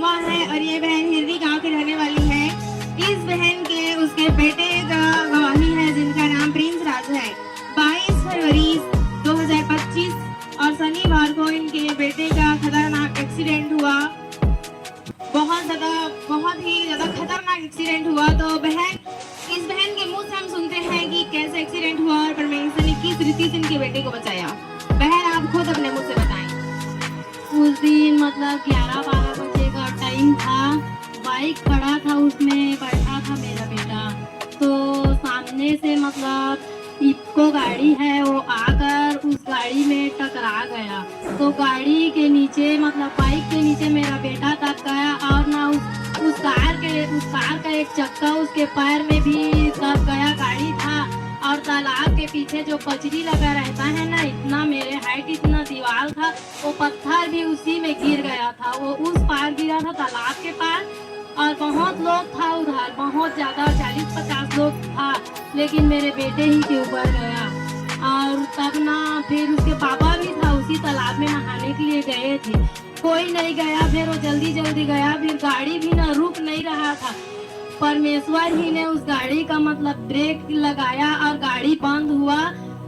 हुआ है और ये बहन हिरवी गांव की रहने वाली है। इस बहन के उसके बेटे का गवाही है जिनका नाम प्रिंस राज है। 22 फरवरी 2025 और शनिवार को इनके बेटे का खतरनाक एक्सीडेंट हुआ। बहुत ही ज्यादा खतरनाक एक्सीडेंट हुआ। तो इस बहन के मुंह से हम सुनते हैं कि कैसे एक्सीडेंट हुआ और परमेश्वर ने किस रीति से इनके बेटे को बचाया। बहन आप खुद अपने मुंह से बताएं। उस दिन मतलब 11-12 बजे का टाइम था। बाइक खड़ा था, उसमें बैठा था मेरा बेटा। तो सामने से मतलब इको गाड़ी है, वो आकर उस गाड़ी में टकरा गया। तो गाड़ी के नीचे मतलब बाइक के नीचे मेरा बेटा दब गया और ना उस कार का एक चक्का उसके पैर में भी दब गया। गाड़ी था और तालाब के पीछे जो कचरी लगा रहता है ना, इतना मेरे हाइट इतना दीवार था, वो पत्थर भी उसी में गिर गया था। वो उस पार गिरा था तालाब के पार और बहुत लोग था उधर, बहुत ज्यादा 40-50 लोग था, लेकिन मेरे बेटे ही के ऊपर गया। और तब ना फिर उसके पापा भी था उसी तालाब में नहाने के लिए गए थे, कोई नहीं गया। फिर वो जल्दी गया, फिर गाड़ी भी ना रुक नहीं रहा था। परमेश्वर ही ने उस गाड़ी का मतलब ब्रेक लगाया और गाड़ी बंद हुआ।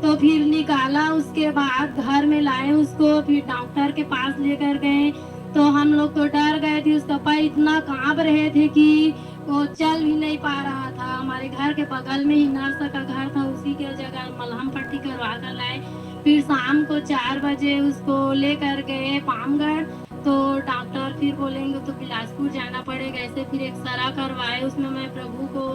तो फिर निकाला, उसके बाद घर में लाए उसको, फिर डॉक्टर के पास लेकर गए। तो हम लोग तो डर गए थे, उसका पैर इतना कांप रहे थे कि वो चल भी नहीं पा रहा था। हमारे घर के बगल में ही नर्स का घर था, उसी के जगह मलहम पट्टी करवा कर लाए। फिर शाम को 4 बजे उसको लेकर गए पामगढ़। तो डॉक्टर फिर बोलेंगे तो बिलासपुर जाना पड़ेगा। ऐसे फिर एक्सरा करवाए, उसमें मैं प्रभु को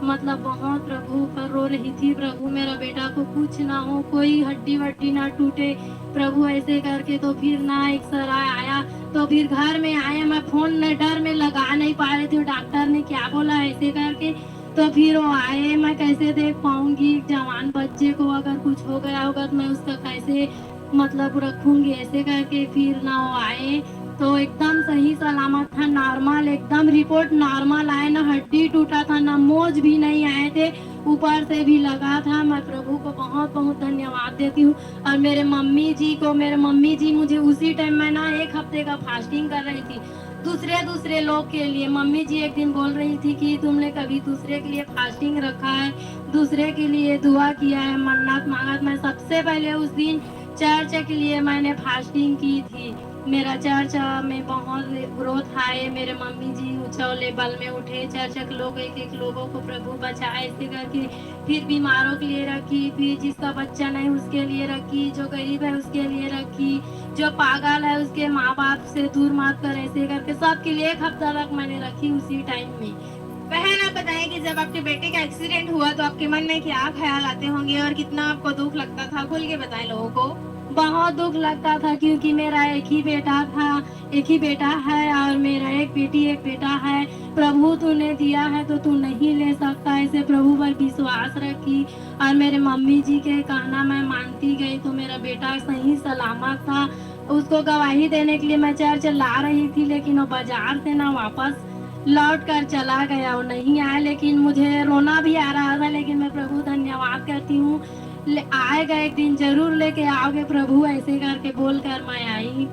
मतलब बहुत प्रभु पर रो रही थी, प्रभु मेरा बेटा को कुछ ना हो, कोई हड्डी वड्डी ना टूटे प्रभु, ऐसे करके। तो फिर ना एक्सरा आया, तो फिर घर में आए, मैं फोन में डर में लगा नहीं पा रही थी, डॉक्टर ने क्या बोला ऐसे करके। तो फिर वो आए, मैं कैसे देख पाऊंगी जवान बच्चे को, अगर कुछ हो गया होगा तो मैं उसका कैसे मतलब रखूंगी, ऐसे करके। फिर ना वो आए तो एकदम सही सलामत था, नॉर्मल एकदम रिपोर्ट नॉर्मल आए, ना हड्डी टूटा था, ना मोच भी नहीं आए थे, ऊपर से भी लगा था। मैं प्रभु को बहुत बहुत धन्यवाद देती हूँ। और मेरे मम्मी जी मुझे उसी टाइम में ना 1 हफ्ते का फास्टिंग कर रही थी दूसरे लोग के लिए। मम्मी जी एक दिन बोल रही थी कि तुमने कभी दूसरे के लिए फास्टिंग रखा है, दूसरे के लिए दुआ किया है, मन्नत मांगा? मैं सबसे पहले उस दिन चर्च के लिए मैंने फास्टिंग की थी। मेरा चर्च में बहुत ग्रोथ आए, मेरे मम्मी जी ऊंचा लेवल में उठे, चर्च के लोग एक लोगों को प्रभु बचाए, ऐसे करके। फिर बीमारों के लिए रखी, फिर जिसका बच्चा नहीं उसके लिए रखी, जो गरीब है उसके लिए रखी, जो पागल है उसके माँ बाप से दूर मत कर, ऐसे करके सबके लिए 1 हफ्ता तक मैंने रखी उसी टाइम में। बहन आप बताएं कि जब आपके बेटे का एक्सीडेंट हुआ तो आपके मन में क्या ख्याल आते होंगे और कितना आपको दुख लगता था, खुल के बताएं लोगों को। बहुत दुख लगता था क्योंकि मेरा एक ही बेटा है और मेरा एक बेटा है। प्रभु तूने दिया है तो तू नहीं ले सकता, ऐसे प्रभु पर विश्वास रखी और मेरे मम्मी जी के कहना मैं मानती गई। तो मेरा बेटा सही सलामत था। उसको गवाही देने के लिए मैं चर्च ला रही थी, लेकिन वो बाजार से ना वापस लौट कर चला गया, वो नहीं आया। लेकिन मुझे रोना भी आ रहा था, लेकिन मैं प्रभु धन्यवाद करती हूँ, आएगा एक दिन जरूर लेके आओगे प्रभु, ऐसे करके बोलकर मैं आई।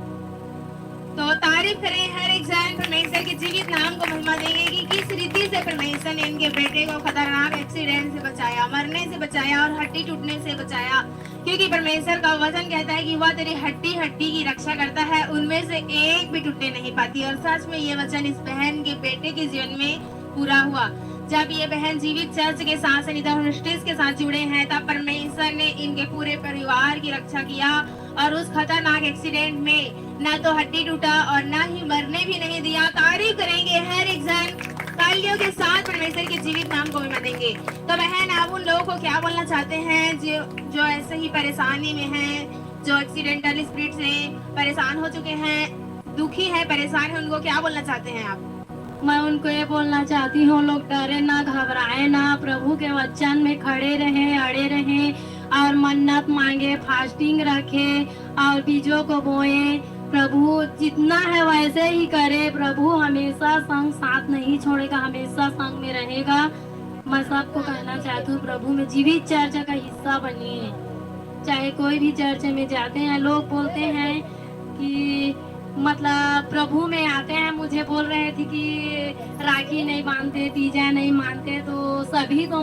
तो तारीफ करें हर एक जन परमेश्वर के जीवित नाम को महिमा देंगे कि किस रीति से परमेश्वर ने इनके बेटे को खतरनाक एक्सीडेंट से बचाया, मरने से बचाया और हड्डी टूटने से बचाया। क्योंकि परमेश्वर का वचन कहता है कि वह तेरी हड्डी हड्डी की रक्षा करता है, उनमें से एक भी टूटने नहीं पाती। और सच में ये वचन इस बहन के बेटे के जीवन में पूरा हुआ। जब ये बहन जीवित चर्च के साथ सनिता मिनिस्ट्रीज के साथ जुड़े हैं, तब परमेश्वर ने इनके पूरे परिवार की रक्षा किया और उस खतरनाक एक्सीडेंट में ना तो हड्डी टूटा और ना ही मरने भी नहीं दिया। तारीफ करेंगे हर एक जन तालियों के साथ परमेश्वर के जीवित नाम को महिमा देंगे। तो बहन आप उन लोगों को क्या बोलना चाहते हैं जो ऐसे ही परेशानी में हैं, जो एक्सीडेंटल स्पिरिट से परेशान हो चुके हैं, दुखी है, परेशान है, उनको क्या बोलना चाहते हैं आप? मैं उनको ये बोलना चाहती हूँ, लोग डरे ना, घबराए ना, प्रभु के वचन में खड़े रहे, अड़े रहे और मन्नत मांगे, फास्टिंग रखे और बीजों को बोए। प्रभु जितना है वैसे ही करे, प्रभु हमेशा संग साथ नहीं छोड़ेगा, हमेशा संग में रहेगा। मैं सबको कहना चाहती हूँ प्रभु में जीवित चर्च का हिस्सा बनिए। चाहे कोई भी चर्च में जाते हैं, लोग बोलते हैं कि मतलब प्रभु में आते हैं, मुझे बोल रहे हैं रहे थे कि राखी नहीं बांधते, तीजा नहीं मानते, तो सभी तो